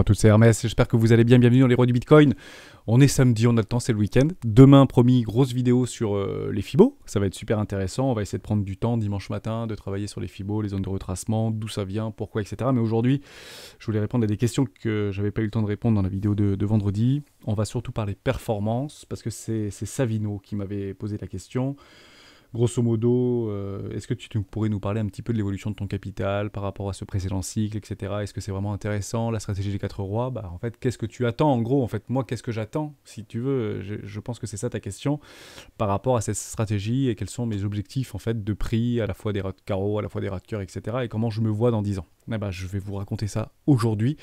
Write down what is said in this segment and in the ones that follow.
à tous, c'est Hermès, j'espère que vous allez bien, bienvenue dans les rois du Bitcoin. On est samedi, on a le temps, c'est le week-end. Demain, promis, grosse vidéo sur les FIBO, ça va être super intéressant, on va essayer de prendre du temps dimanche matin, de travailler sur les FIBO, les zones de retracement, d'où ça vient, pourquoi, etc. Mais aujourd'hui, je voulais répondre à des questions que j'avais pas eu le temps de répondre dans la vidéo de vendredi. On va surtout parler performance, parce que c'est Savino qui m'avait posé la question. Grosso modo, est-ce que tu pourrais nous parler un petit peu de l'évolution de ton capital par rapport à ce précédent cycle, etc. Est-ce que c'est vraiment intéressant, la stratégie des 4 rois? En fait, qu'est-ce que tu attends en gros? En fait, moi, qu'est-ce que j'attends? Si tu veux, je pense que c'est ça ta question, par rapport à cette stratégie et quels sont mes objectifs en fait de prix, à la fois des ras de carreau, à la fois des ras de cœur, etc. Et comment je me vois dans 10 ans. Je vais vous raconter ça aujourd'hui.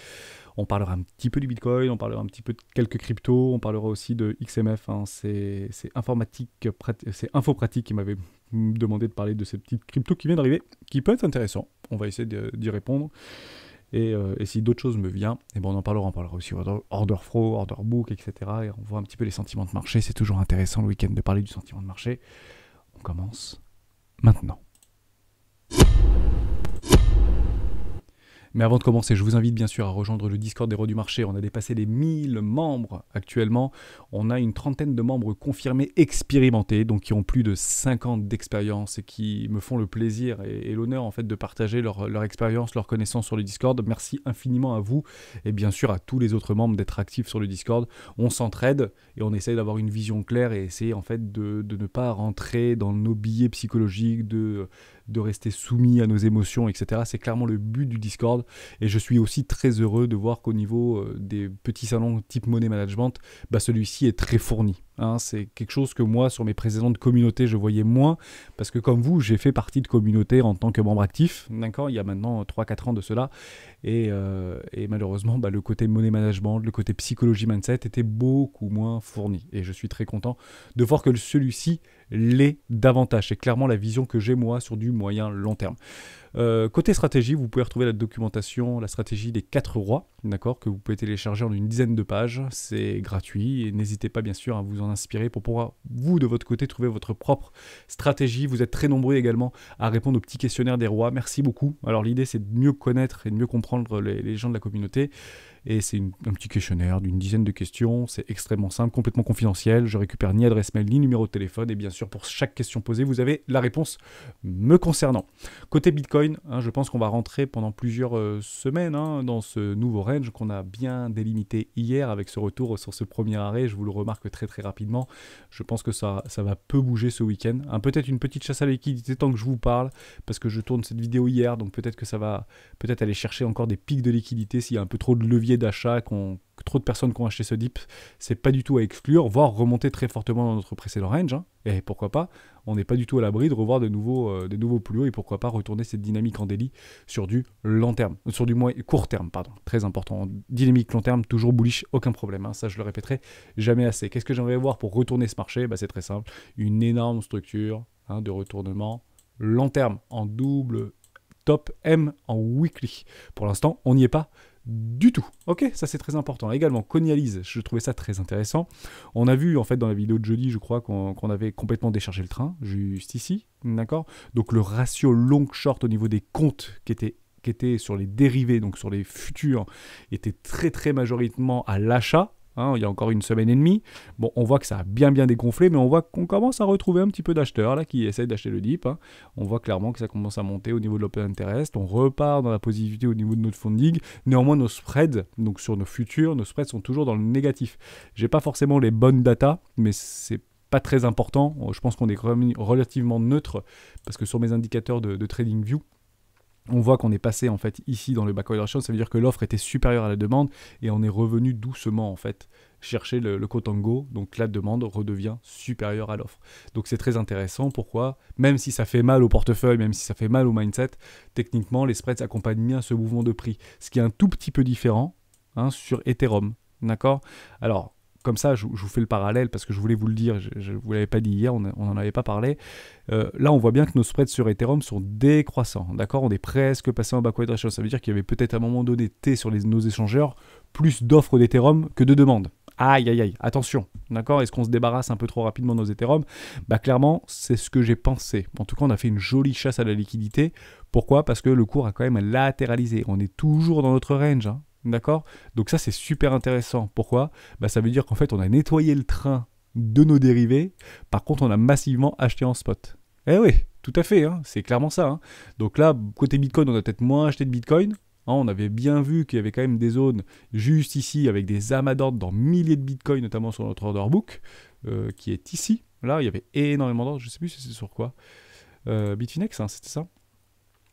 On parlera un petit peu du Bitcoin, on parlera un petit peu de quelques cryptos, on parlera aussi de XMF, hein, c'est informatique, c'est Infopratique qui m'avait demandé de parler de ces petites cryptos qui viennent d'arriver, qui peut être intéressant. On va essayer d'y répondre. Et si d'autres choses me viennent, on en parlera. On parlera aussi order flow, order book, etc. Et on voit un petit peu les sentiments de marché. C'est toujours intéressant le week-end de parler du sentiment de marché. On commence maintenant. Mais avant de commencer, je vous invite bien sûr à rejoindre le Discord des rois du marché. On a dépassé les 1000 membres actuellement. On a une trentaine de membres confirmés, expérimentés, donc qui ont plus de 5 ans d'expérience et qui me font le plaisir et l'honneur en fait de partager leur expérience, leur connaissance sur le Discord. Merci infiniment à vous et bien sûr à tous les autres membres d'être actifs sur le Discord. On s'entraide et on essaye d'avoir une vision claire et essayer en fait de ne pas rentrer dans nos billets psychologiques, de rester soumis à nos émotions, etc. C'est clairement le but du Discord. Et je suis aussi très heureux de voir qu'au niveau des petits salons type Money Management, celui-ci est très fourni. Hein, c'est quelque chose que moi, sur mes précédentes communautés, je voyais moins, parce que comme vous, j'ai fait partie de communautés en tant que membre actif, d'accord, il y a maintenant 3-4 ans de cela, et malheureusement, le côté money management, le côté psychologie mindset était beaucoup moins fourni, et je suis très content de voir que celui-ci l'est davantage. C'est clairement la vision que j'ai moi sur du moyen long terme. Côté stratégie, vous pouvez retrouver la documentation, la stratégie des 4 rois, d'accord, que vous pouvez télécharger en une dizaine de pages. C'est gratuit et n'hésitez pas bien sûr à vous en inspirer pour pouvoir, vous de votre côté, trouver votre propre stratégie. Vous êtes très nombreux également à répondre au petit questionnaire des rois. Merci beaucoup. Alors l'idée c'est de mieux connaître et de mieux comprendre les gens de la communauté. Et c'est un petit questionnaire d'une dizaine de questions. C'est extrêmement simple, complètement confidentiel. Je récupère ni adresse mail ni numéro de téléphone. Et bien sûr, pour chaque question posée, vous avez la réponse me concernant. Côté Bitcoin, je pense qu'on va rentrer pendant plusieurs semaines dans ce nouveau range qu'on a bien délimité hier avec ce retour sur ce premier arrêt. Je vous le remarque très très rapidement. Je pense que ça va peu bouger ce week-end. Peut-être une petite chasse à la liquidité tant que je vous parle, parce que je tourne cette vidéo hier. Donc peut-être que ça va aller chercher encore des pics de liquidité s'il y a un peu trop de levier d'achat, trop de personnes qui ont acheté ce dip, c'est pas du tout à exclure, voire remonter très fortement dans notre précédent range, et pourquoi pas, on n'est pas du tout à l'abri de revoir de nouveaux plus hauts, et pourquoi pas retourner cette dynamique en daily sur du long terme, sur du court terme, pardon, très important, dynamique long terme, toujours bullish, aucun problème, ça je le répéterai jamais assez. Qu'est-ce que j'aimerais voir pour retourner ce marché? C'est très simple, une énorme structure de retournement long terme, en double top M en weekly. Pour l'instant, on n'y est pas du tout. Ok, ça c'est très important. Également, Conialise, je trouvais ça très intéressant. On a vu en fait dans la vidéo de jeudi, je crois, qu'on avait complètement déchargé le train, juste ici, d'accord. Donc le ratio long-short au niveau des comptes qui était sur les dérivés, donc sur les futurs, était très très majoritairement à l'achat. Il y a encore une semaine et demie. Bon, on voit que ça a bien dégonflé, mais on voit qu'on commence à retrouver un petit peu d'acheteurs là qui essayent d'acheter le dip. On voit clairement que ça commence à monter au niveau de l'open interest. On repart dans la positivité au niveau de notre funding. Néanmoins, nos spreads, donc sur nos futurs, nos spreads sont toujours dans le négatif. J'ai pas forcément les bonnes datas, mais c'est pas très important. Je pense qu'on est relativement neutre parce que sur mes indicateurs de TradingView, on voit qu'on est passé en fait ici dans le backward direction, ça veut dire que l'offre était supérieure à la demande et on est revenu doucement en fait chercher le Kotango, donc la demande redevient supérieure à l'offre. Donc c'est très intéressant, pourquoi? Même si ça fait mal au portefeuille, même si ça fait mal au mindset, techniquement les spreads accompagnent bien ce mouvement de prix, ce qui est un tout petit peu différent sur Ethereum, d'accord? Alors comme ça, je vous fais le parallèle parce que je voulais vous le dire, je ne vous l'avais pas dit hier, on n'en avait pas parlé. Là, on voit bien que nos spreads sur Ethereum sont décroissants, d'accord? On est presque passé en backward ratio. Ça veut dire qu'il y avait peut-être à un moment donné sur nos échangeurs plus d'offres d'Ethereum que de demandes. Aïe, aïe, aïe, attention, d'accord? Est-ce qu'on se débarrasse un peu trop rapidement de nos Ethereum? Clairement, c'est ce que j'ai pensé. En tout cas, on a fait une jolie chasse à la liquidité. Pourquoi? Parce que le cours a quand même latéralisé. On est toujours dans notre range, D'accord? Donc ça, c'est super intéressant. Pourquoi? Bah, ça veut dire qu'en fait, on a nettoyé le train de nos dérivés. Par contre, on a massivement acheté en spot. Eh oui, tout à fait, hein, c'est clairement ça. Hein. Donc là, côté Bitcoin, on a peut-être moins acheté de Bitcoin. Hein, on avait bien vu qu'il y avait quand même des zones juste ici avec des amas d'ordre dans milliers de Bitcoin, notamment sur notre order book, qui est ici. Là, il y avait énormément d'ordre. Je ne sais plus si c'est sur quoi. Bitfinex, hein, c'était ça.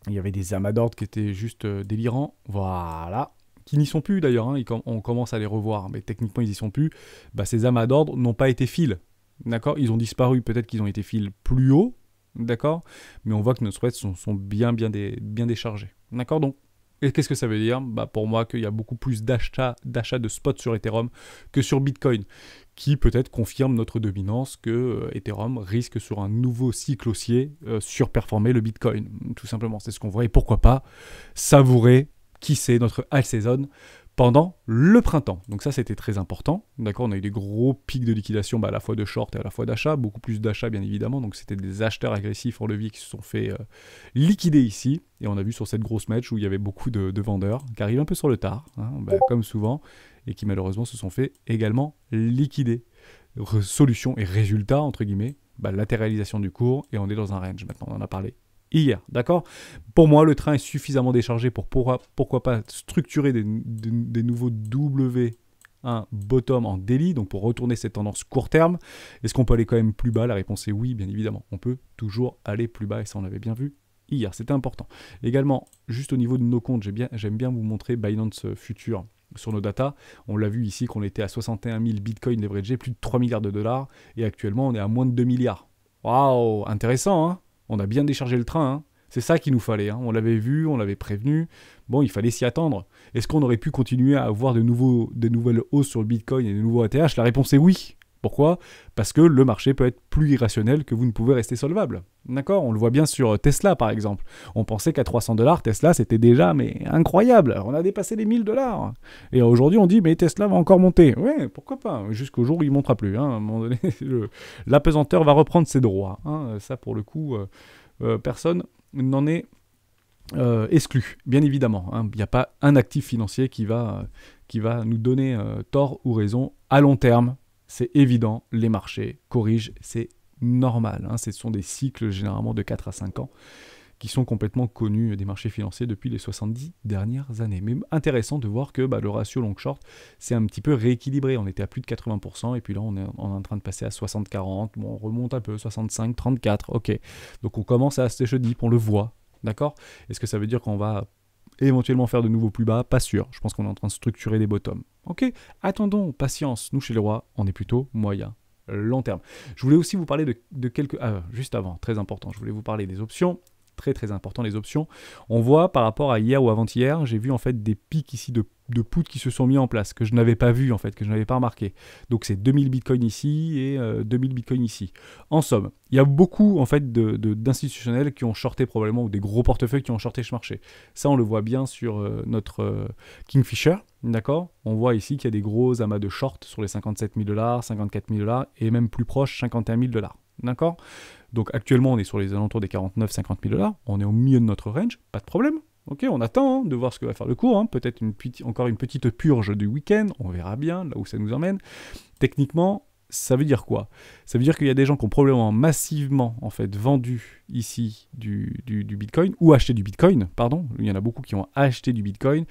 Il y avait des amas d'ordre qui étaient juste délirants. Voilà. Qui n'y sont plus d'ailleurs. Hein. On commence à les revoir. Mais techniquement, ils n'y sont plus. Bah, ces amas d'ordre n'ont pas été fils. D'accord? Ils ont disparu. Peut-être qu'ils ont été fils plus haut. D'accord? Mais on voit que nos spreads sont bien déchargés. D'accord? Donc, et qu'est-ce que ça veut dire? Bah, pour moi, qu'il y a beaucoup plus d'achats de spot sur Ethereum que sur Bitcoin, qui peut-être confirme notre dominance que Ethereum risque sur un nouveau cycle haussier surperformer le Bitcoin. Tout simplement, c'est ce qu'on voit. Et pourquoi pas savourer, qui sait, notre high season pendant le printemps. Donc ça, c'était très important. D'accord, on a eu des gros pics de liquidation, à la fois de short et à la fois d'achat. Beaucoup plus d'achats, bien évidemment. Donc c'était des acheteurs agressifs en levier qui se sont fait liquider ici. Et on a vu sur cette grosse match où il y avait beaucoup de vendeurs qui arrivent un peu sur le tard, hein, comme souvent, et qui malheureusement se sont fait également liquider. Solution et résultat, entre guillemets, latéralisation du cours. Et on est dans un range maintenant, on en a parlé hier, d'accord? Pour moi, le train est suffisamment déchargé pour pourquoi pas structurer des nouveaux W1 bottom en daily, donc pour retourner cette tendance court terme. Est-ce qu'on peut aller quand même plus bas? La réponse est oui, bien évidemment. On peut toujours aller plus bas, et ça on l'avait bien vu hier, c'était important. Également, juste au niveau de nos comptes, j'aime bien vous montrer Binance Future sur nos datas. On l'a vu ici qu'on était à 61 000 Bitcoin leveragés, plus de 3 milliards de dollars, et actuellement on est à moins de 2 milliards. Waouh, intéressant, hein? On a bien déchargé le train, hein. C'est ça qu'il nous fallait, hein. On l'avait vu, on l'avait prévenu. Bon, il fallait s'y attendre. Est-ce qu'on aurait pu continuer à avoir de nouvelles hausses sur le Bitcoin et de nouveaux ATH? La réponse est oui. Pourquoi? Parce que le marché peut être plus irrationnel que vous ne pouvez rester solvable. D'accord? On le voit bien sur Tesla, par exemple. On pensait qu'à 300 $, Tesla, c'était déjà incroyable. On a dépassé les 1000 $. Et aujourd'hui, on dit, mais Tesla va encore monter. Ouais, pourquoi pas? Jusqu'au jour où il ne montera plus. Hein. À un moment donné, l'apesanteur va reprendre ses droits. Hein. Ça, pour le coup, personne n'en est exclu, bien évidemment. Hein. Il n'y a pas un actif financier qui va nous donner tort ou raison à long terme. C'est évident, les marchés corrigent, c'est normal. Hein. Ce sont des cycles généralement de 4 à 5 ans qui sont complètement connus des marchés financiers depuis les 70 dernières années. Mais intéressant de voir que le ratio long-short s'est un petit peu rééquilibré. On était à plus de 80% et puis là on est en train de passer à 60-40. Bon, on remonte un peu, 65-34, ok. Donc on commence à acheter deep, on le voit, d'accord? Est-ce que ça veut dire qu'on va éventuellement faire de nouveaux plus bas? Pas sûr. Je pense qu'on est en train de structurer des bottoms. Ok, attendons, patience. Nous, chez les rois, on est plutôt moyen, long terme. Je voulais aussi vous parler de quelques... juste avant, très important, je voulais vous parler des options. Très très important, les options. On voit par rapport à hier ou avant-hier, j'ai vu en fait des pics ici de puts qui se sont mis en place, que je n'avais pas vu en fait, que je n'avais pas remarqué. Donc c'est 2000 bitcoins ici et 2000 bitcoins ici. En somme, il y a beaucoup en fait d'institutionnels qui ont shorté probablement, ou des gros portefeuilles qui ont shorté ce marché. Ça on le voit bien sur notre Kingfisher, d'accord? On voit ici qu'il y a des gros amas de short sur les 57 000 $, 54 000 $ et même plus proche 51 000 $. D'accord? Donc actuellement, on est sur les alentours des 49-50 000 $. On est au milieu de notre range, pas de problème. Ok, on attend de voir ce que va faire le cours. Peut-être encore une petite purge du week-end. On verra bien là où ça nous emmène. Techniquement, ça veut dire quoi? Ça veut dire qu'il y a des gens qui ont probablement massivement en fait vendu ici du Bitcoin ou acheté du Bitcoin. Pardon, il y en a beaucoup qui ont acheté du Bitcoin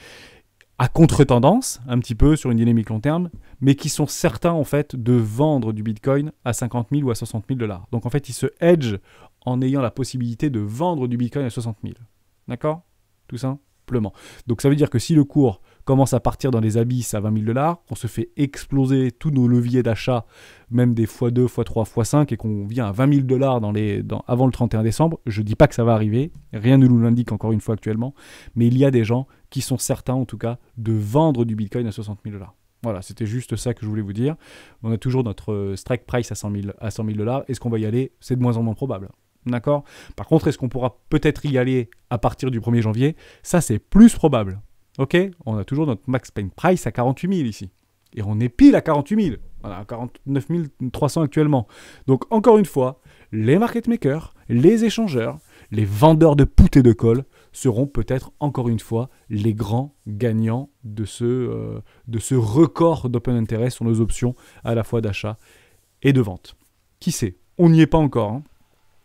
à contre-tendance, un petit peu sur une dynamique long terme, mais qui sont certains en fait de vendre du Bitcoin à 50 000 ou à 60 000 $. Donc en fait, ils se hedgent en ayant la possibilité de vendre du Bitcoin à 60 000. D'accord? Tout simplement. Donc ça veut dire que si le cours commence à partir dans les abysses à 20 000 $, on se fait exploser tous nos leviers d'achat, même des x2, x3, x5, et qu'on vient à 20 000 $ avant le 31 décembre, je ne dis pas que ça va arriver, rien ne nous l'indique encore une fois actuellement, mais il y a des gens qui sont certains en tout cas de vendre du Bitcoin à 60 000 $. Voilà, c'était juste ça que je voulais vous dire. On a toujours notre strike price à 100 000 $. Est-ce qu'on va y aller? C'est de moins en moins probable. D'accord? Par contre, est-ce qu'on pourra peut-être y aller à partir du 1er janvier? Ça, c'est plus probable. Ok? On a toujours notre max pain price à 48 000 ici. Et on est pile à 48 000. Voilà, à 49 300 actuellement. Donc, encore une fois, les market makers, les échangeurs, les vendeurs de poutes et de colle seront peut-être encore une fois les grands gagnants de ce record d'open interest sur nos options à la fois d'achat et de vente. Qui sait? On n'y est pas encore, hein.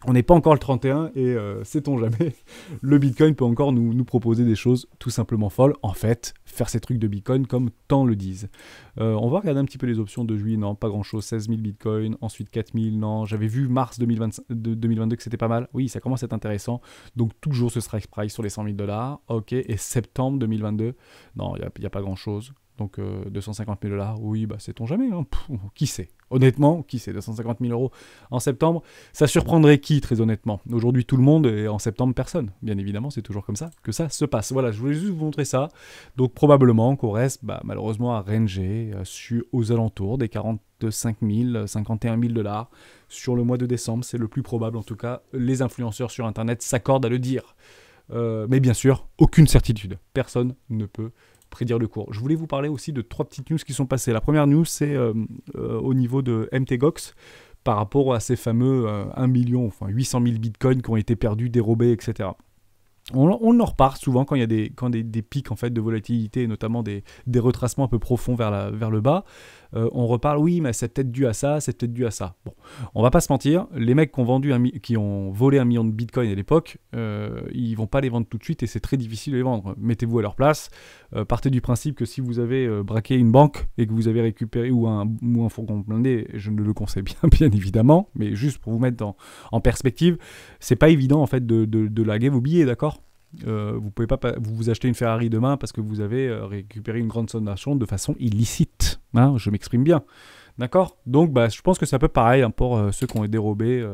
On n'est pas encore le 31 et sait-on jamais, le Bitcoin peut encore nous proposer des choses tout simplement folles. En fait, faire ces trucs de Bitcoin comme tant le disent. On va regarder un petit peu les options de juillet. Non, pas grand-chose. 16 000 Bitcoin, ensuite 4 000. Non, j'avais vu mars 2022 que c'était pas mal. Oui, ça commence à être intéressant. Donc toujours ce strike price sur les 100 000 $. Ok, et septembre 2022, non, il n'y a pas grand-chose. Donc 250 000 $, oui, bah sait-on jamais, hein. Qui sait? Honnêtement, qui sait? 250 000 € en septembre, ça surprendrait qui, très honnêtement? Aujourd'hui, tout le monde, et en septembre, personne. Bien évidemment, c'est toujours comme ça que ça se passe. Voilà, je voulais juste vous montrer ça. Donc probablement qu'on reste malheureusement à ranger aux alentours des 45 000, 51 000 $ sur le mois de décembre. C'est le plus probable, en tout cas. Les influenceurs sur Internet s'accordent à le dire. Mais bien sûr, aucune certitude. Personne ne peut prédire le cours. Je voulais vous parler aussi de 3 petites news qui sont passées. La première news, c'est au niveau de MTGOX, par rapport à ces fameux 1 million, enfin 800 000 bitcoins qui ont été perdus, dérobés, etc. On en reparle souvent quand il y a des pics en fait, de volatilité, notamment des retracements un peu profonds vers le bas. On reparle, oui, mais c'est peut-être dû à ça, c'est peut-être dû à ça. Bon, on va pas se mentir, les mecs qui ont volé 1 million de bitcoins à l'époque, ils vont pas les vendre tout de suite et c'est très difficile de les vendre. Mettez-vous à leur place, partez du principe que si vous avez braqué une banque et que vous avez récupéré, ou un fourgon blindé, je ne le conseille bien évidemment, mais juste pour vous mettre en perspective, c'est pas évident en fait de laguer vos billets, d'accord? Vous pouvez pas vous acheter une Ferrari demain parce que vous avez récupéré une grande somme d'argent de façon illicite, hein, je m'exprime bien, d'accord? Donc je pense que c'est un peu pareil hein, pour ceux qui ont dérobé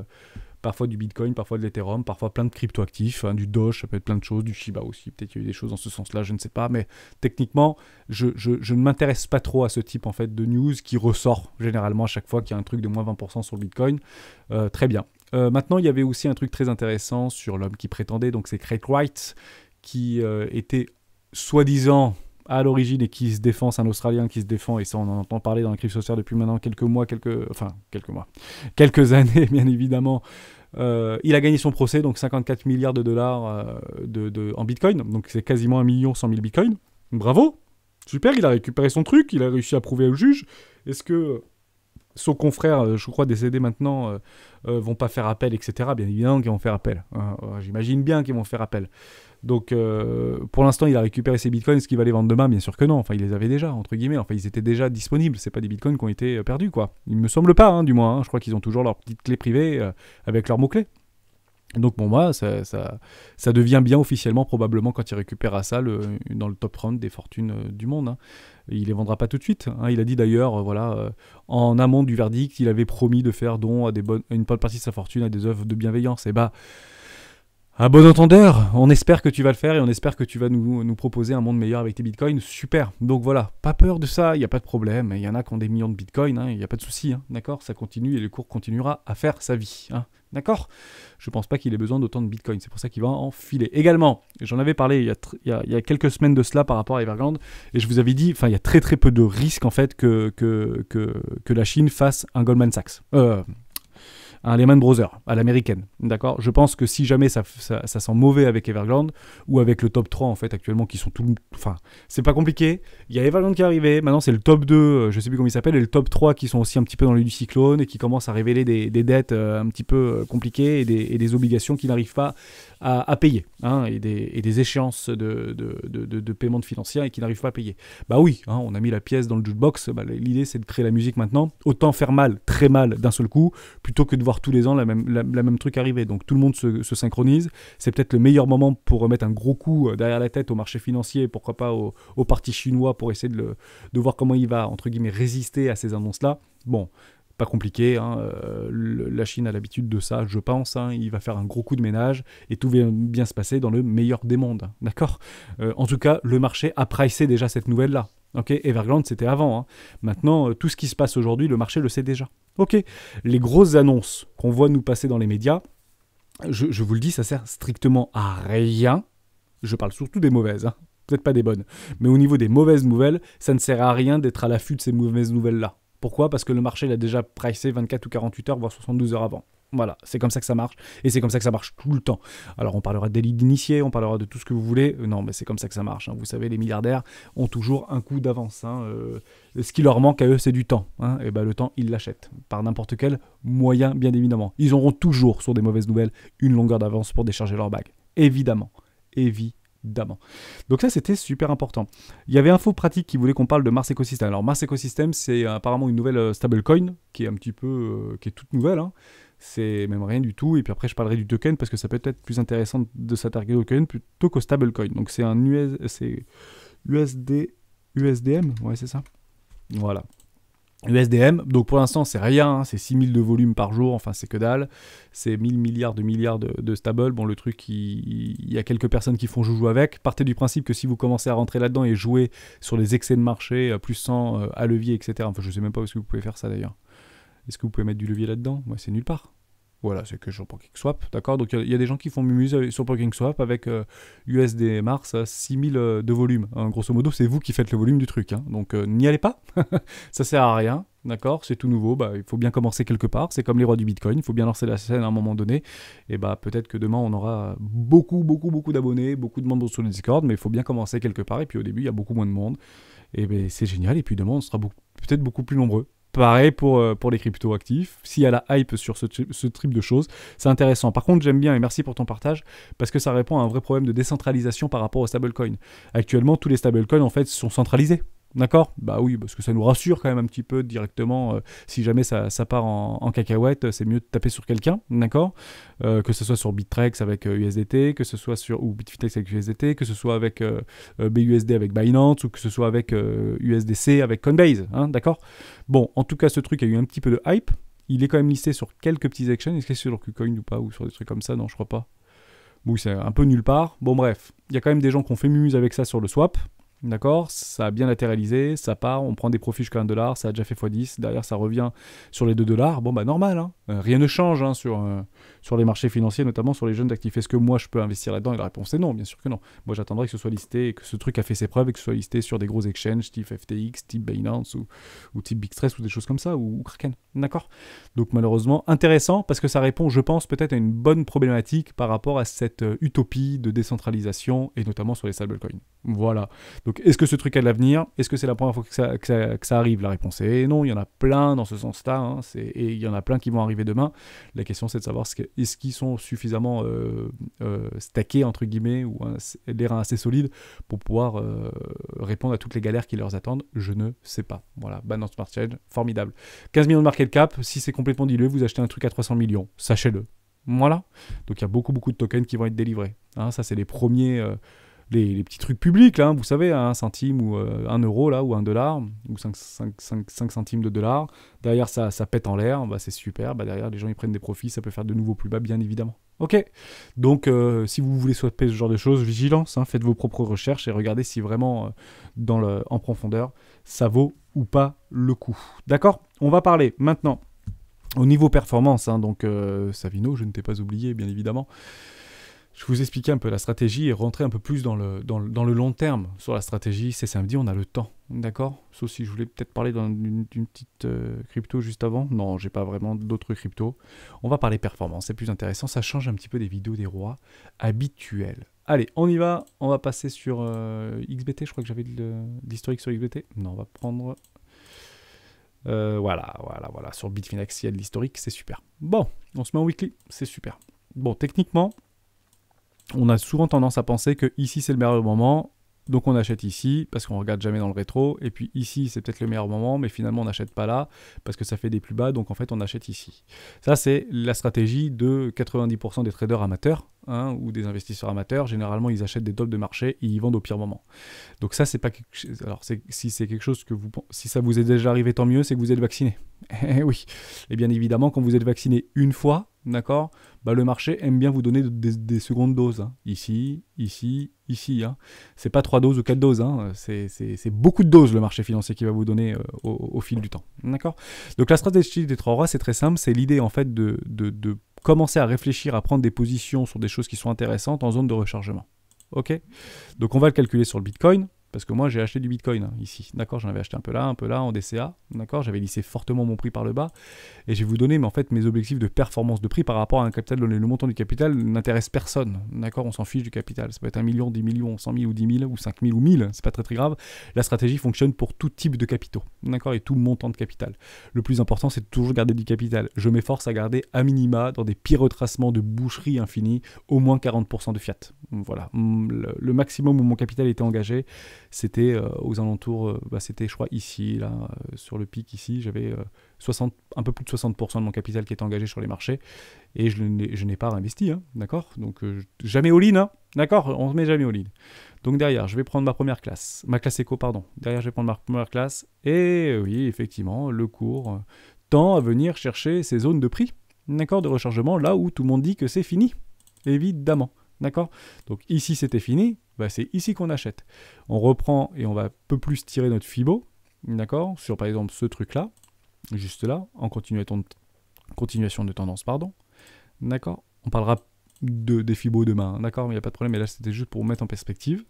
parfois du Bitcoin, parfois de l'Ethereum, parfois plein de cryptoactifs, hein, du Doge, ça peut être plein de choses, du Shiba aussi, peut-être qu'il y a eu des choses dans ce sens-là, je ne sais pas, mais techniquement, je ne m'intéresse pas trop à ce type en fait de news qui ressort généralement à chaque fois qu'il y a un truc de moins 20% sur le Bitcoin. Très bien. Maintenant, il y avait aussi un truc très intéressant sur l'homme qui prétendait, donc c'est Craig Wright, qui était soi-disant à l'origine et qui se défend, c'est un Australien qui se défend, et ça on en entend parler dans la cryptosphère depuis maintenant quelques années bien évidemment. Il a gagné son procès, donc 54 milliards de dollars en Bitcoin, donc c'est quasiment 1 100 000 Bitcoins. Bravo, super, il a récupéré son truc, il a réussi à prouver au juge. Est-ce que son confrère, je crois décédé maintenant, vont pas faire appel, etc. Bien évidemment qu'ils vont faire appel. J'imagine bien qu'ils vont faire appel. Donc, pour l'instant, il a récupéré ses bitcoins. Est-ce qu'il va les vendre demain? Bien sûr que non. Enfin, il les avait déjà, entre guillemets. Enfin, ils étaient déjà disponibles. C'est pas des bitcoins qui ont été perdus, quoi. Il me semble pas, hein, du moins. Hein. Je crois qu'ils ont toujours leur petite clé privée avec leurs mots-clés. Donc pour moi, ça devient bien officiellement probablement quand il récupérera ça dans le top round des fortunes du monde. Hein. Il les vendra pas tout de suite. Hein. Il a dit d'ailleurs, en amont du verdict, il avait promis de faire don à une bonne partie de sa fortune à des œuvres de bienveillance. Et à bon entendeur, on espère que tu vas le faire et on espère que tu vas nous proposer un monde meilleur avec tes bitcoins. Super. Donc voilà, pas peur de ça, il n'y a pas de problème. Il y en a qui ont des millions de bitcoins, il n'y a pas de souci. Hein, d'accord? Ça continue et le cours continuera à faire sa vie. Hein, d'accord? Je pense pas qu'il ait besoin d'autant de bitcoins. C'est pour ça qu'il va en filer. Également, j'en avais parlé il y a quelques semaines de cela par rapport à Evergrande et je vous avais dit, il y a très très peu de risques en fait que la Chine fasse un Goldman Sachs. Un Lehman Brothers à l'américaine, d'accord? Je pense que si jamais ça sent mauvais avec Evergrande ou avec le top 3 en fait actuellement qui sont c'est pas compliqué. Il y a Evergrande qui est arrivé, maintenant c'est le top 2, je sais plus comment il s'appelle, et le top 3 qui sont aussi un petit peu dans l'œil du cyclone et qui commencent à révéler des dettes un petit peu compliquées et des obligations qui n'arrivent pas à payer, hein, et des échéances de paiement de financiers et qui n'arrivent pas à payer. Oui, hein, on a mis la pièce dans le jukebox, l'idée c'est de créer la musique maintenant, autant faire mal, très mal d'un seul coup, plutôt que de voir tous les ans la même truc arriver. Donc tout le monde se synchronise, c'est peut-être le meilleur moment pour remettre un gros coup derrière la tête au marché financier, pourquoi pas au parti chinois pour essayer de voir comment il va, entre guillemets, résister à ces annonces-là. Bon, pas compliqué, hein. La Chine a l'habitude de ça, je pense, hein. Il va faire un gros coup de ménage et tout va bien se passer dans le meilleur des mondes, d'accord? En tout cas, le marché a pricé déjà cette nouvelle-là. Ok, Evergrande, c'était avant. Hein. Maintenant, tout ce qui se passe aujourd'hui, le marché le sait déjà. Ok, les grosses annonces qu'on voit nous passer dans les médias, je vous le dis, ça sert strictement à rien. Je parle surtout des mauvaises, hein. Peut-être pas des bonnes. Mais au niveau des mauvaises nouvelles, ça ne sert à rien d'être à l'affût de ces mauvaises nouvelles-là. Pourquoi? Parce que le marché l'a déjà pricé 24 ou 48 heures, voire 72 heures avant. Voilà, c'est comme ça que ça marche, et c'est comme ça que ça marche tout le temps. Alors on parlera de délit d'initié, on parlera de tout ce que vous voulez, non mais c'est comme ça que ça marche, hein. Vous savez, les milliardaires ont toujours un coup d'avance, hein. Ce qui leur manque à eux, c'est du temps, hein. Et ben le temps, ils l'achètent, par n'importe quel moyen, bien évidemment. Ils auront toujours, sur des mauvaises nouvelles, une longueur d'avance pour décharger leur bague, évidemment, évidemment. Donc ça, c'était super important. Il y avait Info Pratique qui voulait qu'on parle de Mars Ecosystem. Alors Mars Ecosystem, c'est apparemment une nouvelle stablecoin, qui est un petit peu, qui est toute nouvelle, hein. C'est même rien du tout, et puis après je parlerai du token parce que ça peut être plus intéressant de s'attaquer au token plutôt qu'au stablecoin. Donc c'est un c'est USDM, ouais c'est ça. Voilà. USDM, donc pour l'instant c'est rien, hein, c'est 6000 de volume par jour, enfin c'est que dalle, c'est 1000 milliards de stable, bon le truc il y a quelques personnes qui font joujou avec, partez du principe que si vous commencez à rentrer là-dedans et jouer sur les excès de marché, plus 100 à levier, etc., enfin je sais même pas où est-ce que vous pouvez faire ça d'ailleurs. Est-ce que vous pouvez mettre du levier là-dedans? Ouais, c'est nulle part. Voilà, c'est que sur PancakeSwap, d'accord? Donc il y a des gens qui font mumuse sur PancakeSwap avec USD Mars 6000 de volume. Hein, grosso modo, c'est vous qui faites le volume du truc. Hein. Donc n'y allez pas, ça sert à rien, d'accord? C'est tout nouveau, bah, il faut bien commencer quelque part. C'est comme les rois du Bitcoin, il faut bien lancer la scène à un moment donné. Et bah peut-être que demain on aura beaucoup d'abonnés, beaucoup de membres sur le Discord, mais il faut bien commencer quelque part. Et puis au début, il y a beaucoup moins de monde. Et ben c'est génial. Et puis demain, on sera peut-être beaucoup plus nombreux. Pareil pour les cryptos actifs. S'il y a la hype sur ce type de choses, c'est intéressant. Par contre, j'aime bien, et merci pour ton partage, parce que ça répond à un vrai problème de décentralisation par rapport aux stablecoins. Actuellement, tous les stablecoins, en fait, sont centralisés. D'accord? Bah oui, parce que ça nous rassure quand même un petit peu directement. Si jamais ça part en cacahuète, c'est mieux de taper sur quelqu'un, d'accord? Que ce soit sur Bittrex avec USDT, que ce soit ou Bitfinex avec USDT, que ce soit avec BUSD avec Binance, ou que ce soit avec USDC avec Coinbase, hein, d'accord? Bon, en tout cas, ce truc a eu un petit peu de hype. Il est quand même listé sur quelques petits exchanges. Est-ce que c'est sur KuCoin ou pas, ou sur des trucs comme ça? Non, je crois pas. Bon, c'est un peu nulle part. Bon, bref, il y a quand même des gens qui ont fait mumuse avec ça sur le swap. D'accord, ça a bien latéralisé, ça part, on prend des profits jusqu'à $1, ça a déjà fait x10, derrière ça revient sur les $2. Bon bah normal, hein. Rien ne change hein, sur les marchés financiers, notamment sur les jeunes actifs. Est-ce que moi je peux investir là-dedans? Et la réponse est non, bien sûr que non. Moi j'attendrai que ce soit listé, et que ce truc a fait ses preuves et que ce soit listé sur des gros exchanges type FTX, type Binance ou type Bigstress ou des choses comme ça, ou Kraken. D'accord. Donc malheureusement, intéressant parce que ça répond, je pense, peut-être à une bonne problématique par rapport à cette utopie de décentralisation et notamment sur les stablecoins. Voilà. Donc est-ce que ce truc a de l'avenir? Est-ce que c'est la première fois que ça arrive? La réponse est non, il y en a plein dans ce sens-là, hein, et il y en a plein qui vont arriver demain. La question c'est de savoir est-ce qu'ils sont suffisamment stackés, entre guillemets, ou des reins assez solides pour pouvoir répondre à toutes les galères qui leur attendent. Je ne sais pas. Voilà, Binance Smart Chain, formidable. 15 millions de market cap, si c'est complètement dilué, vous achetez un truc à 300 millions, sachez-le. Voilà. Donc il y a beaucoup de tokens qui vont être délivrés. Hein, ça c'est les premiers... Les petits trucs publics, là, vous savez, 1 centime ou 1 euro, là, ou $1, ou 5 centimes de dollars. Derrière, ça pète en l'air, bah, c'est super. Bah, derrière, les gens, ils prennent des profits, ça peut faire de nouveaux plus bas, bien évidemment. Ok, donc si vous voulez swapper ce genre de choses, vigilance, hein, faites vos propres recherches et regardez si vraiment, en profondeur, ça vaut ou pas le coup. D'accord? On va parler maintenant au niveau performance, hein, donc Savino, je ne t'ai pas oublié, bien évidemment. Je vous expliquais un peu la stratégie et rentrer un peu plus dans le long terme sur la stratégie. C'est samedi, on a le temps, d'accord? Sauf si je voulais peut-être parler d'une petite crypto juste avant. Non, j'ai pas vraiment d'autres cryptos. On va parler performance, c'est plus intéressant. Ça change un petit peu des vidéos des rois habituelles. Allez, on y va. On va passer sur XBT. Je crois que j'avais de l'historique sur XBT. Non, on va prendre... voilà. Sur Bitfinex, il y a de l'historique, c'est super. Bon, on se met en weekly, c'est super. Bon, techniquement... On a souvent tendance à penser que ici c'est le meilleur moment, donc on achète ici parce qu'on regarde jamais dans le rétro, et puis ici c'est peut-être le meilleur moment, mais finalement on n'achète pas là parce que ça fait des plus bas, donc en fait on achète ici. Ça c'est la stratégie de 90% des traders amateurs, hein, ou des investisseurs amateurs. Généralement ils achètent des tops de marché et ils vendent au pire moment. Donc ça c'est pas quelque chose... Alors si c'est quelque chose que si ça vous est déjà arrivé, tant mieux, c'est que vous êtes vacciné. Eh oui. Et bien évidemment quand vous êtes vacciné une fois, d'accord, bah, le marché aime bien vous donner des secondes doses. Hein. Ici. Hein. C'est pas 3 doses ou 4 doses. Hein. C'est beaucoup de doses le marché financier qui va vous donner au fil du temps. D'accord. Donc la stratégie des 3 rois, c'est très simple. C'est l'idée en fait de commencer à réfléchir, à prendre des positions sur des choses qui sont intéressantes en zone de rechargement. Ok. Donc on va le calculer sur le Bitcoin. parce que moi j'ai acheté du Bitcoin hein, ici, d'accord, j'en avais acheté un peu là, en DCA, d'accord, j'avais lissé fortement mon prix par le bas, et je vais vous donner mais en fait mes objectifs de performance de prix par rapport à un capital. Le montant du capital n'intéresse personne, d'accord, on s'en fiche du capital, ça peut être 1 million, 10 millions, 100 000 ou 10 000 ou 5 000 ou 1000, c'est pas très très grave, la stratégie fonctionne pour tout type de capitaux, d'accord, et tout montant de capital. Le plus important c'est de toujours garder du capital, je m'efforce à garder à minima dans des petits retracements de boucherie infinie, au moins 40% de fiat, voilà, le maximum où mon capital était engagé, c'était aux alentours, c'était je crois ici, là, sur le pic ici, j'avais un peu plus de 60% de mon capital qui était engagé sur les marchés, et je n'ai pas réinvesti, hein, d'accord, donc jamais all-in, hein, d'accord, on ne met jamais all-in. Donc derrière, je vais prendre ma classe éco, pardon, derrière je vais prendre ma première classe, et oui, effectivement, le cours tend à venir chercher ces zones de prix, d'accord, de rechargement, là où tout le monde dit que c'est fini, évidemment. D'accord? Donc ici c'était fini, c'est ici qu'on achète. On reprend et on va un peu plus tirer notre Fibo, d'accord? Sur par exemple ce truc-là, juste là, en continuation de tendance, pardon. D'accord? On parlera des Fibo demain, d'accord? Mais il n'y a pas de problème, mais là c'était juste pour vous mettre en perspective.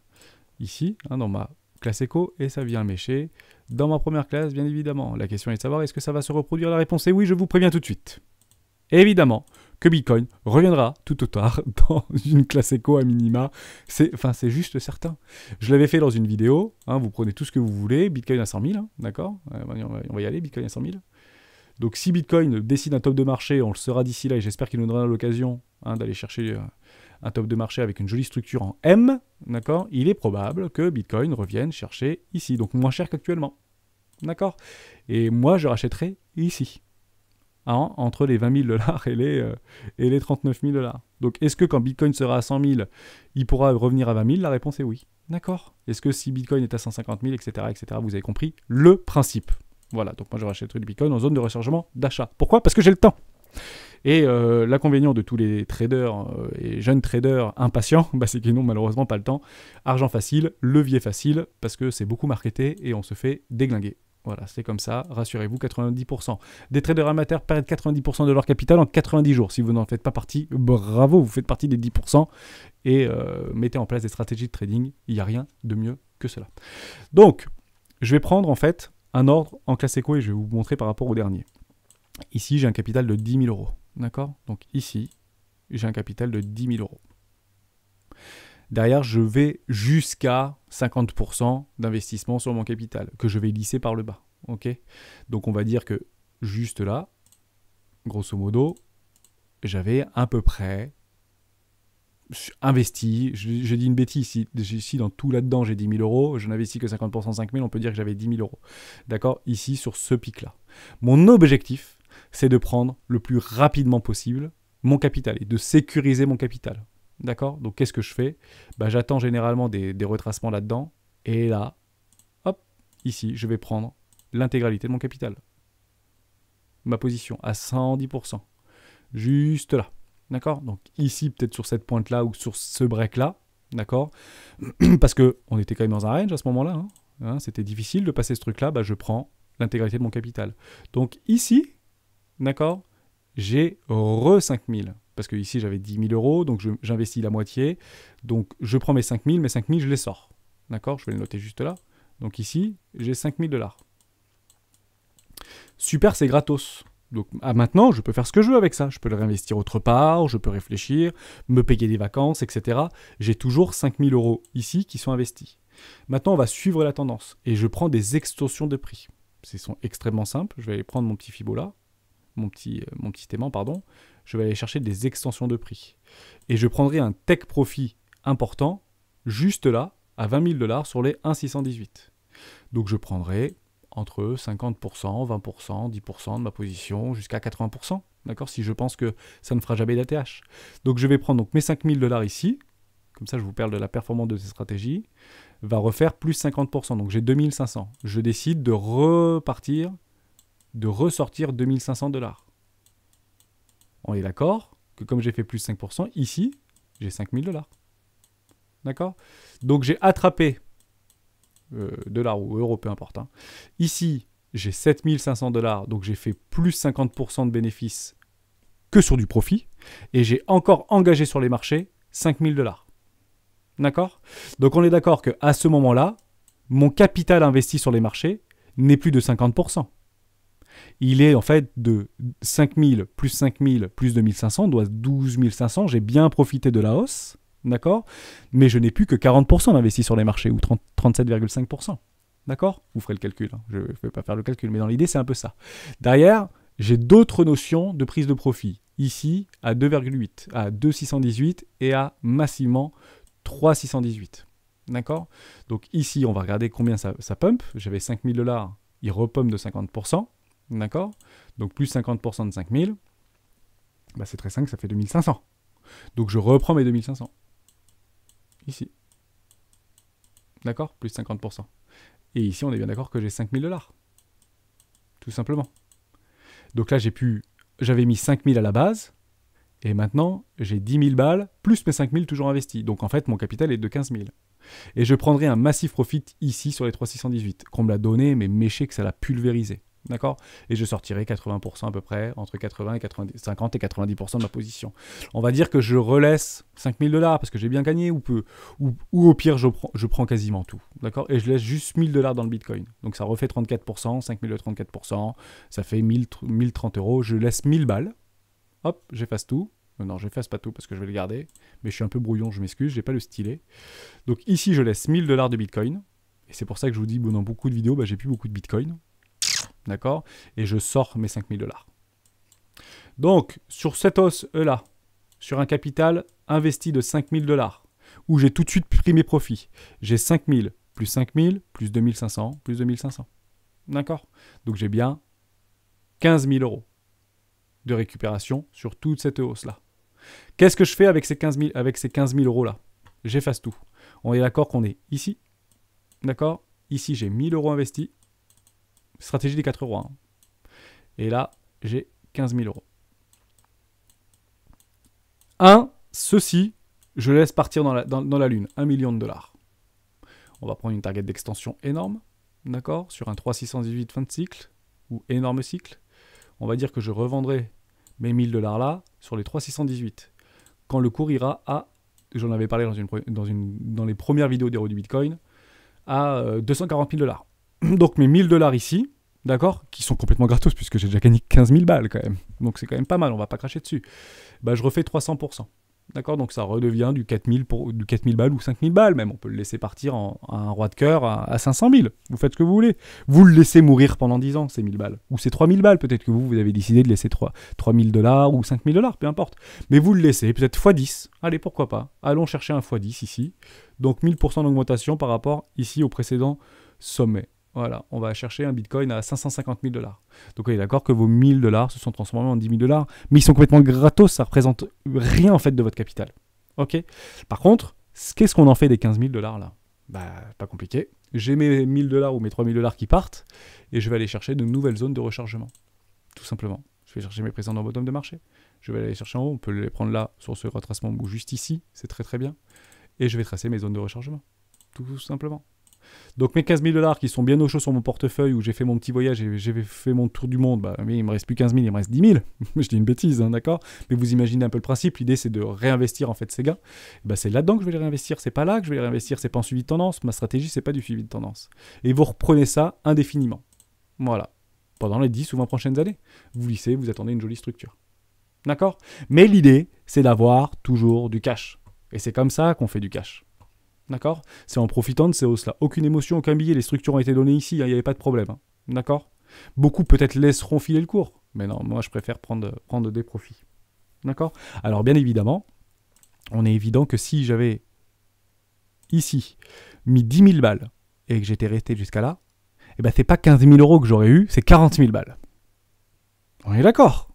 Ici, hein, dans ma classe éco, et ça vient mécher. Dans ma première classe, bien évidemment. La question est de savoir, est-ce que ça va se reproduire? La réponse est oui, je vous préviens tout de suite. Évidemment que Bitcoin reviendra tout au tard dans une classe éco à minima. C'est juste certain. Je l'avais fait dans une vidéo. Hein, vous prenez tout ce que vous voulez. Bitcoin à 100 000, hein, d'accord, on va y aller, Bitcoin à 100 000. Donc si Bitcoin décide un top de marché, on le saura d'ici là, et j'espère qu'il nous donnera l'occasion d'aller chercher un top de marché avec une jolie structure en M, d'accord, il est probable que Bitcoin revienne chercher ici, donc moins cher qu'actuellement. D'accord. Et moi, je rachèterai ici. Entre les 20 000 $ et les 39 000 $. Donc, est-ce que quand Bitcoin sera à 100 000, il pourra revenir à 20 000? La réponse est oui. D'accord. Est-ce que si Bitcoin est à 150 000, etc., vous avez compris le principe. Voilà, donc moi je rachèterai du Bitcoin en zone de rechargement d'achat. Pourquoi? Parce que j'ai le temps. Et l'inconvénient de tous les traders et jeunes traders impatients, c'est qu'ils n'ont malheureusement pas le temps. Argent facile, levier facile, parce que c'est beaucoup marketé et on se fait déglinguer. Voilà, c'est comme ça, rassurez-vous, 90%. Des traders amateurs perdent 90% de leur capital en 90 jours. Si vous n'en faites pas partie, bravo, vous faites partie des 10% et mettez en place des stratégies de trading. Il n'y a rien de mieux que cela. Donc, je vais prendre en fait un ordre en classe éco et je vais vous montrer par rapport au dernier. Ici, j'ai un capital de 10 000 €. D'accord? Donc ici, j'ai un capital de 10 000 €. Derrière, je vais jusqu'à 50% d'investissement sur mon capital, que je vais lisser par le bas. Ok? Donc on va dire que juste là, grosso modo, j'avais à peu près investi, je dis une bêtise, ici dans tout là-dedans j'ai 10 000 €, je n'investis que 50%, 5 000, on peut dire que j'avais 10 000 €. D'accord? Ici, sur ce pic-là. Mon objectif, c'est de prendre le plus rapidement possible mon capital et de sécuriser mon capital. D'accord? Donc, qu'est-ce que je fais? J'attends généralement des retracements là-dedans. Et là, hop, ici, je vais prendre l'intégralité de mon capital. Ma position à 110%. Juste là. D'accord? Donc, ici, peut-être sur cette pointe-là ou sur ce break-là. D'accord? Parce qu'on était quand même dans un range à ce moment-là. Hein, c'était difficile de passer ce truc-là. Je prends l'intégralité de mon capital. Donc, ici, d'accord, j'ai 5 000. Parce que ici j'avais 10 000 €, donc j'investis la moitié. Donc je prends mes 5 000, je les sors. D'accord? Je vais le noter juste là. Donc ici, j'ai 5 000 $. Super, c'est gratos. Donc maintenant, je peux faire ce que je veux avec ça. Je peux le réinvestir autre part, je peux réfléchir, me payer des vacances, etc. J'ai toujours 5 000 € ici qui sont investis. Maintenant, on va suivre la tendance. Et je prends des extensions de prix. Ils sont extrêmement simples. Je vais aller prendre mon petit Fibo là. Mon petit aimant, pardon, je vais aller chercher des extensions de prix. Et je prendrai un take profit important, juste là, à 20 000 $ sur les 1,618. Donc je prendrai entre 50%, 20%, 10% de ma position, jusqu'à 80%, d'accord, si je pense que ça ne fera jamais d'ATH. Donc je vais prendre donc mes 5 000 $ ici, comme ça je vous parle de la performance de ces stratégies, va refaire plus 50%, donc j'ai 2500. Je décide de ressortir 2500 $. On est d'accord que comme j'ai fait plus 5%, ici, j'ai 5000 $. D'accord? Donc j'ai attrapé dollars ou euros, peu importe. Hein. Ici, j'ai 7500 $, donc j'ai fait plus 50% de bénéfices que sur du profit. Et j'ai encore engagé sur les marchés 5000 $. D'accord? Donc on est d'accord qu'à ce moment-là, mon capital investi sur les marchés n'est plus de 50%. Il est en fait de 5000 plus 2500, doit 12 500. J'ai bien profité de la hausse, d'accord? Mais je n'ai plus que 40% d'investi sur les marchés, ou 37,5%. D'accord? Vous ferez le calcul, hein. Je ne vais pas faire le calcul, mais dans l'idée, c'est un peu ça. Derrière, j'ai d'autres notions de prise de profit. Ici, à 2,8, à 2,618 et à massivement 3,618. D'accord? Donc ici, on va regarder combien ça pump. J'avais 5000 $, il repump de 50%. D'accord? Donc plus 50% de 5000, bah c'est très simple, ça fait 2500. Donc je reprends mes 2500. Ici. D'accord? Plus 50%. Et ici, on est bien d'accord que j'ai 5000 $. Tout simplement. Donc là, j'avais mis 5000 à la base, et maintenant, j'ai 10 000 balles, plus mes 5000 toujours investis. Donc en fait, mon capital est de 15 000. Et je prendrai un massif profit ici sur les 3,618, qu'on me l'a donné, mais méché que ça l'a pulvérisé. D'accord? Et je sortirai 80% à peu près, entre 80 et 90, 50 et 90% de ma position. On va dire que je relaisse 5000 $ parce que j'ai bien gagné ou peu. Ou au pire, je prends quasiment tout. D'accord? Et je laisse juste 1000 $ dans le Bitcoin. Donc ça refait 34%, 5000 de 34%, ça fait 1030 €. Je laisse 1000 balles. Hop, j'efface tout. Non, j'efface pas tout parce que je vais le garder. Mais je suis un peu brouillon, je m'excuse, j'ai pas le stylet. Donc ici, je laisse 1000 $ de Bitcoin. Et c'est pour ça que je vous dis, dans beaucoup de vidéos, j'ai plus beaucoup de Bitcoin. D'accord? Et je sors mes 5000 $. Donc, sur cette hausse-là, sur un capital investi de 5000 $, où j'ai tout de suite pris mes profits, j'ai 5000 plus 2500, plus 2500. D'accord? Donc, j'ai bien 15 000 € de récupération sur toute cette hausse-là. Qu'est-ce que je fais avec ces 15 000 € là? J'efface tout. On est d'accord qu'on est ici. D'accord? Ici, j'ai 1000 € investis. Stratégie des 4 €. Hein. Et là, j'ai 15 000 €. Ceci, je laisse partir dans la lune. 1 million de $. On va prendre une target d'extension énorme. D'accord? Sur un 3,618 fin de cycle, ou énorme cycle. On va dire que je revendrai mes 1000 $ là, sur les 3,618. Quand le cours ira à, j'en avais parlé dans les premières vidéos d'Héros du Bitcoin, à 240 000 $. Donc mes 1000 $ ici, d'accord, qui sont complètement gratos puisque j'ai déjà gagné 15 000 balles quand même. Donc c'est quand même pas mal, on va pas cracher dessus. Bah, je refais 300%. D'accord, donc ça redevient du 4000 balles ou 5000 balles même. On peut le laisser partir à un roi de cœur à 500 000. Vous faites ce que vous voulez. Vous le laissez mourir pendant 10 ans, ces 1000 balles. Ou ces 3000 balles. Peut-être que vous avez décidé de laisser 3000 $ ou 5000 $, peu importe. Mais vous le laissez, peut-être x10. Allez, pourquoi pas. Allons chercher un x10 ici. Donc 1000% d'augmentation par rapport ici au précédent sommet. Voilà, on va chercher un Bitcoin à 550 000 $. Donc, on est d'accord que vos 1000 $ se sont transformés en 10 000 $, mais ils sont complètement gratos, ça représente rien en fait de votre capital. Ok. Par contre, qu'est-ce qu'on en fait des 15 000 $ là? Bah, pas compliqué. J'ai mes 1000 $ ou mes 3000 $ qui partent, et je vais aller chercher de nouvelles zones de rechargement. Tout simplement. Je vais chercher mes précédents bottom de marché. Je vais aller chercher en haut, on peut les prendre là, sur ce retracement, ou juste ici, c'est très très bien. Et je vais tracer mes zones de rechargement. Tout simplement. Donc mes 15 000 $ qui sont bien au chaud sur mon portefeuille où j'ai fait mon petit voyage et j'ai fait mon tour du monde, bah, mais il me reste plus 15 000, il me reste 10 000. Je dis une bêtise, hein, d'accord? Mais vous imaginez un peu le principe, l'idée c'est de réinvestir en fait ces gains. Bah, c'est là-dedans que je vais les réinvestir, c'est pas là que je vais les réinvestir, c'est pas en suivi de tendance. Ma stratégie c'est pas du suivi de tendance. Et vous reprenez ça indéfiniment. Voilà. Pendant les 10 ou 20 prochaines années. Vous lissez, vous attendez une jolie structure. D'accord? Mais l'idée c'est d'avoir toujours du cash. Et c'est comme ça qu'on fait du cash. D'accord? C'est en profitant de ces hausses-là. Aucune émotion, aucun billet, les structures ont été données ici, il n'y avait pas de problème. Hein. D'accord? Beaucoup peut-être laisseront filer le cours. Mais non, moi je préfère prendre des profits. D'accord? Alors bien évidemment, on est évident que si j'avais ici mis 10 000 balles et que j'étais resté jusqu'à là, eh ben c'est pas 15 000 € que j'aurais eu, c'est 40 000 balles. On est d'accord?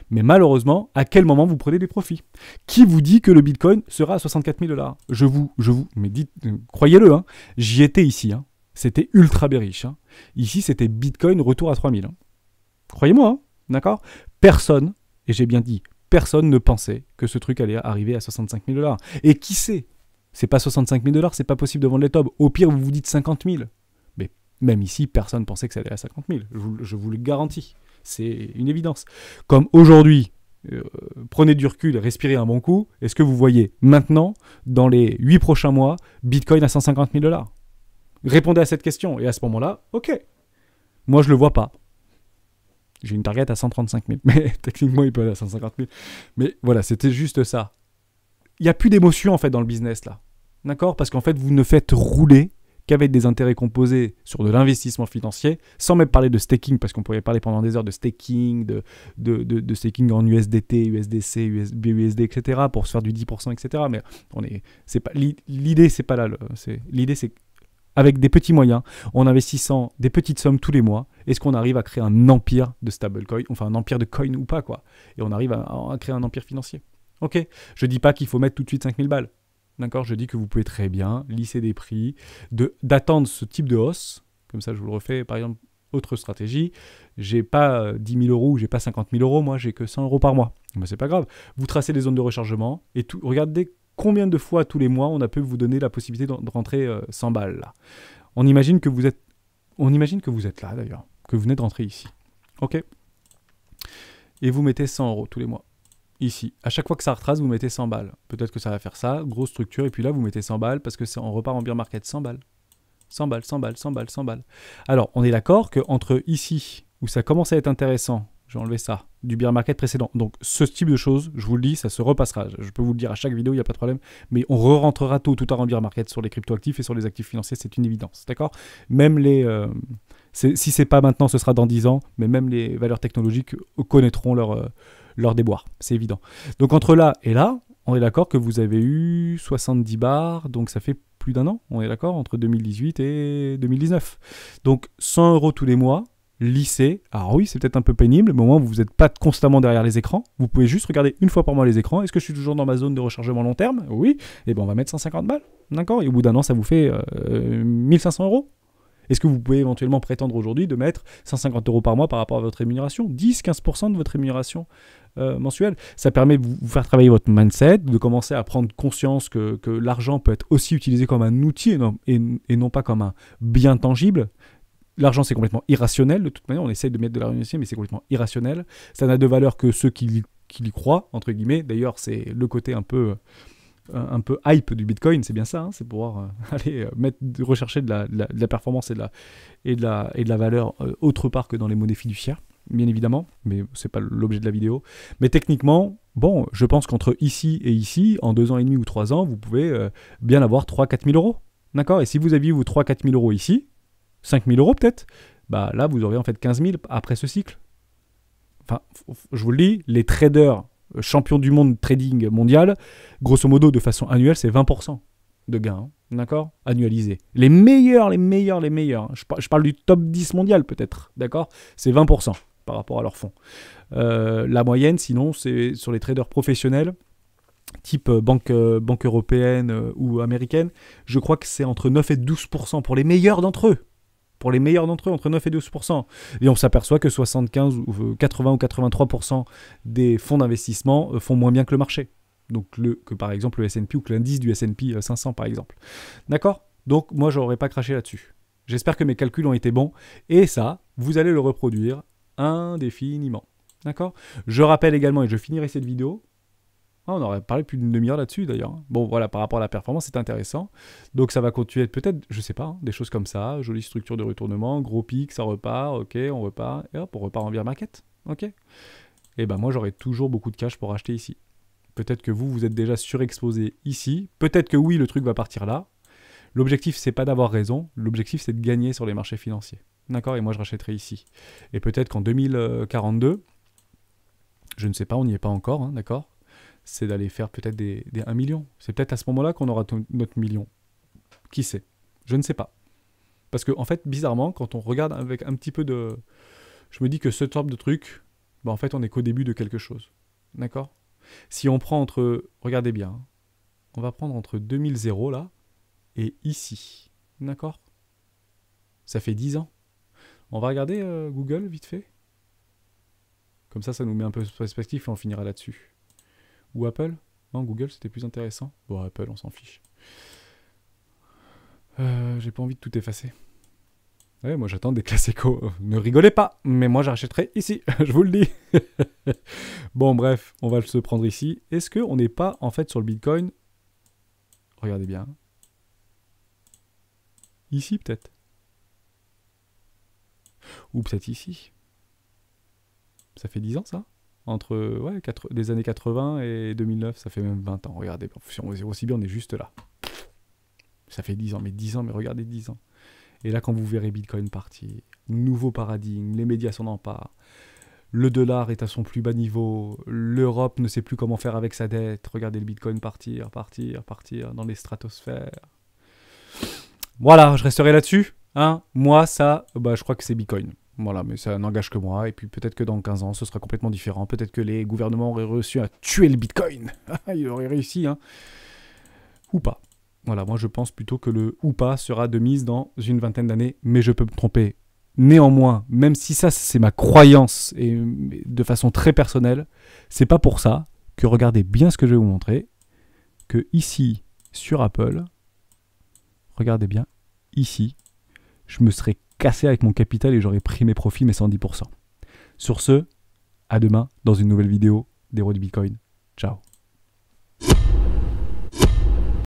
Mais malheureusement, à quel moment vous prenez des profits? Qui vous dit que le Bitcoin sera à 64 000 $? Je vous, mais dites, croyez-le, hein, j'y étais ici. Hein, c'était ultra bearish. Hein. Ici, c'était Bitcoin retour à 3000. Hein. Croyez-moi, hein, d'accord? Personne, et j'ai bien dit, personne ne pensait que ce truc allait arriver à 65 000 $. Et qui sait? C'est pas 65 000 $, c'est pas possible de vendre les tops. Au pire, vous vous dites 50 000. Mais même ici, personne pensait que ça allait à 50 000. Je vous le garantis. C'est une évidence. Comme aujourd'hui, prenez du recul, respirez un bon coup. Est-ce que vous voyez maintenant, dans les 8 prochains mois, Bitcoin à 150 000 $? Répondez à cette question. Et à ce moment-là, ok. Moi, je le vois pas. J'ai une target à 135 000. Mais techniquement, il peut aller à 150 000. Mais voilà, c'était juste ça. Il n'y a plus d'émotion, en fait, dans le business, là. D'accord? Parce qu'en fait, vous ne faites rouler qu'avec des intérêts composés sur de l'investissement financier, sans même parler de staking, parce qu'on pourrait parler pendant des heures de staking, de staking en USDT, USDC, BUSD, etc., pour se faire du 10%, etc. Mais l'idée, c'est pas là. L'idée, c'est avec des petits moyens, en investissant des petites sommes tous les mois, est-ce qu'on arrive à créer un empire de stablecoin, enfin un empire de coin ou pas, quoi. Et on arrive à créer un empire financier. Ok, je dis pas qu'il faut mettre tout de suite 5000 balles. D'accord, je dis que vous pouvez très bien lisser des prix, d'attendre ce type de hausse. Comme ça, je vous le refais. Par exemple, autre stratégie, j'ai pas 10 000 euros ou j'ai pas 50 000 euros, moi j'ai que 100 euros par mois. Mais c'est pas grave. Vous tracez les zones de rechargement et tout. Regardez combien de fois tous les mois on a pu vous donner la possibilité de rentrer 100 balles là. On imagine que vous êtes là d'ailleurs, que vous venez de rentrer ici. Ok. Et vous mettez 100 euros tous les mois. Ici. À chaque fois que ça retrace, vous mettez 100 balles. Peut-être que ça va faire ça, grosse structure, et puis là, vous mettez 100 balles parce que on repart en bear market 100 balles. 100 balles, 100 balles, 100 balles, 100 balles. Alors, on est d'accord qu'entre ici, où ça commence à être intéressant, je vais enlever ça, du bear market précédent. Donc, ce type de choses, je vous le dis, ça se repassera. Je peux vous le dire à chaque vidéo, il n'y a pas de problème. Mais on re-rentrera tôt ou tard en bear market sur les cryptoactifs et sur les actifs financiers, c'est une évidence. D'accord? Même si c'est pas maintenant, ce sera dans 10 ans, mais même les valeurs technologiques connaîtront leur déboire, c'est évident. Donc entre là et là, on est d'accord que vous avez eu 70 bars, donc ça fait plus d'un an, on est d'accord, entre 2018 et 2019. Donc 100 euros tous les mois, lissé. Alors oui, c'est peut-être un peu pénible, mais au moins vous n'êtes pas constamment derrière les écrans. Vous pouvez juste regarder une fois par mois les écrans. Est-ce que je suis toujours dans ma zone de rechargement long terme? Oui. Et bien on va mettre 150 balles, d'accord? Et au bout d'un an, ça vous fait 1500 euros. Est-ce que vous pouvez éventuellement prétendre aujourd'hui de mettre 150 euros par mois par rapport à votre rémunération? 10-15% de votre rémunération mensuelle. Ça permet de vous faire travailler votre mindset, de commencer à prendre conscience que l'argent peut être aussi utilisé comme un outil et non pas comme un bien tangible. L'argent, c'est complètement irrationnel. De toute manière, on essaie de mettre de l'argent ici, mais c'est complètement irrationnel. Ça n'a de valeur que ceux qui y croient, entre guillemets. D'ailleurs, c'est le côté un peu hype du Bitcoin, c'est bien ça, hein, c'est pouvoir rechercher de la performance et de la valeur autre part que dans les monnaies fiduciaires, bien évidemment, mais c'est pas l'objet de la vidéo. Mais techniquement, bon, je pense qu'entre ici et ici, en 2 ans et demi ou 3 ans, vous pouvez bien avoir 3-4 000 euros, d'accord? Et si vous aviez vos 3-4 000 euros ici, 5 000 euros peut-être, bah là, vous aurez en fait 15 000 après ce cycle. Enfin, je vous le dis, les traders champion du monde trading mondial, grosso modo de façon annuelle, c'est 20% de gains, hein, d'accord? Annualisé. Les meilleurs. Hein. Je parle du top 10 mondial peut-être, d'accord? C'est 20% par rapport à leur fonds. La moyenne, sinon, c'est sur les traders professionnels, type banque européenne ou américaine, je crois que c'est entre 9 et 12% pour les meilleurs d'entre eux. Pour les meilleurs d'entre eux, entre 9 et 12%. Et on s'aperçoit que 75 ou 80 ou 83% des fonds d'investissement font moins bien que le marché. Donc que par exemple le S&P ou que l'indice du S&P 500 par exemple. D'accord? Donc moi, je n'aurais pas craché là-dessus. J'espère que mes calculs ont été bons. Et ça, vous allez le reproduire indéfiniment. D'accord? Je rappelle également, et je finirai cette vidéo, on aurait parlé plus d'une demi-heure là-dessus d'ailleurs. Bon voilà, par rapport à la performance, c'est intéressant. Donc ça va continuer peut-être, je sais pas, hein, des choses comme ça, jolie structure de retournement, gros pic, ça repart, ok, on repart, et hop, on repart en bear market, ok. Et ben moi j'aurai toujours beaucoup de cash pour acheter ici. Peut-être que vous êtes déjà surexposé ici, peut-être que oui, le truc va partir là. L'objectif, c'est pas d'avoir raison, l'objectif c'est de gagner sur les marchés financiers. D'accord? Et moi je rachèterai ici. Et peut-être qu'en 2042, je ne sais pas, on n'y est pas encore, hein, d'accord? C'est d'aller faire peut-être des 1 million. C'est peut-être à ce moment-là qu'on aura notre million. Qui sait? Je ne sais pas. Parce que, en fait, bizarrement, quand on regarde avec un petit peu de... Je me dis que ce type de truc, bah, en fait, on n'est qu'au début de quelque chose. D'accord? Si on prend entre... Regardez bien. Hein, on va prendre entre 2000 là et ici. D'accord? Ça fait 10 ans. On va regarder Google, vite fait. Comme ça nous met un peu de perspective et on finira là-dessus. Ou Apple? Non, Google, c'était plus intéressant. Bon, Apple, on s'en fiche. J'ai pas envie de tout effacer. Ouais, moi j'attends des classicos. Ne rigolez pas, mais moi j'achèterai ici, je vous le dis. Bon, bref, on va se prendre ici. Est-ce qu'on n'est pas, en fait, sur le Bitcoin? Regardez bien. Ici, peut-être. Ou peut-être ici. Ça fait 10 ans, ça? Entre ouais, des années 80 et 2009, ça fait même 20 ans. Regardez, si on aussi bien, on est juste là. Ça fait 10 ans, mais regardez 10 ans. Et là, quand vous verrez Bitcoin partir, nouveau paradigme, les médias s'en emparent, le dollar est à son plus bas niveau, l'Europe ne sait plus comment faire avec sa dette, regardez le Bitcoin partir dans les stratosphères. Voilà, je resterai là-dessus. Hein. Moi, ça, je crois que c'est Bitcoin. Voilà, mais ça n'engage que moi. Et puis peut-être que dans 15 ans, ce sera complètement différent. Peut-être que les gouvernements auraient réussi à tuer le Bitcoin. Ils auraient réussi, hein. Ou pas. Voilà, moi je pense plutôt que le ou pas sera de mise dans une vingtaine d'années, mais je peux me tromper. Néanmoins, même si ça c'est ma croyance et de façon très personnelle, c'est pas pour ça que regardez bien ce que je vais vous montrer, que ici sur Apple, regardez bien, ici, je me serais cassé avec mon capital et j'aurais pris mes profits, mes 110%. Sur ce, à demain dans une nouvelle vidéo d'Héros du Bitcoin. Ciao.